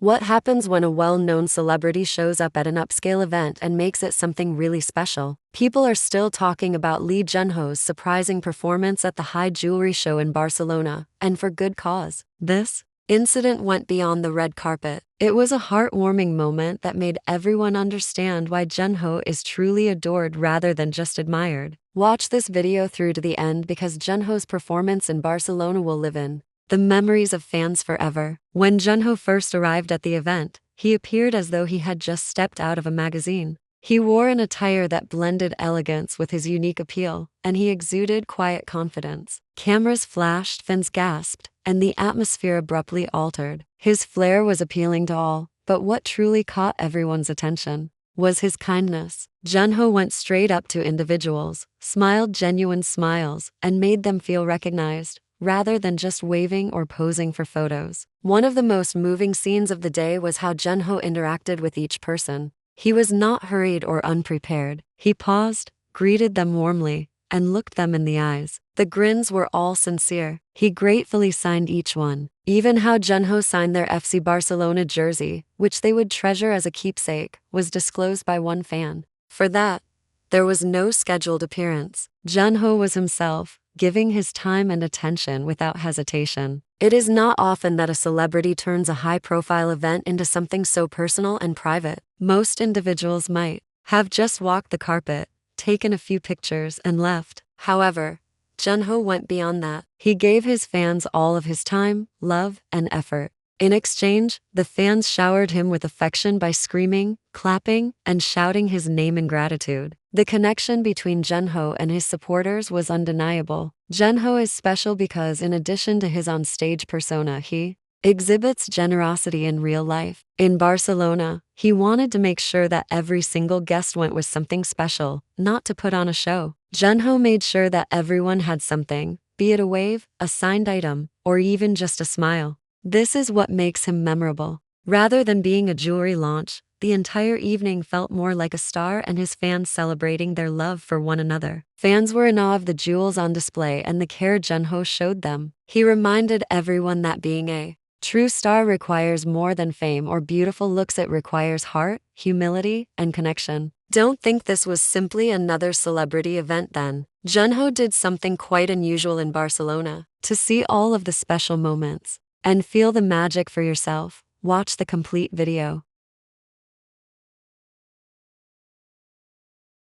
What happens when a well-known celebrity shows up at an upscale event and makes it something really special? People are still talking about Lee Junho's surprising performance at the high jewelry show in Barcelona, and for good cause. This incident went beyond the red carpet. It was a heartwarming moment that made everyone understand why Junho is truly adored rather than just admired. Watch this video through to the end because Junho's performance in Barcelona will live in the memories of fans forever. When Junho first arrived at the event, he appeared as though he had just stepped out of a magazine. He wore an attire that blended elegance with his unique appeal, and he exuded quiet confidence. Cameras flashed, fans gasped, and the atmosphere abruptly altered. His flair was appealing to all, but what truly caught everyone's attention was his kindness. Junho went straight up to individuals, smiled genuine smiles, and made them feel recognized, rather than just waving or posing for photos. One of the most moving scenes of the day was how Junho interacted with each person. He was not hurried or unprepared. He paused, greeted them warmly, and looked them in the eyes. The grins were all sincere. He gratefully signed each one. Even how Junho signed their FC Barcelona jersey, which they would treasure as a keepsake, was disclosed by one fan. For that, there was no scheduled appearance. Junho was himself, giving his time and attention without hesitation. It is not often that a celebrity turns a high-profile event into something so personal and private. Most individuals might have just walked the carpet, taken a few pictures, and left. However, Junho went beyond that. He gave his fans all of his time, love, and effort. In exchange, the fans showered him with affection by screaming, clapping, and shouting his name in gratitude. The connection between Junho and his supporters was undeniable. Junho is special because in addition to his on-stage persona, he exhibits generosity in real life. In Barcelona, he wanted to make sure that every single guest went with something special, not to put on a show. Junho made sure that everyone had something, be it a wave, a signed item, or even just a smile. This is what makes him memorable. Rather than being a jewelry launch, the entire evening felt more like a star and his fans celebrating their love for one another. Fans were in awe of the jewels on display and the care Junho showed them. He reminded everyone that being a true star requires more than fame or beautiful looks. It requires heart, humility, and connection. Don't think this was simply another celebrity event then. Junho did something quite unusual in Barcelona. To see all of the special moments and feel the magic for yourself, watch the complete video.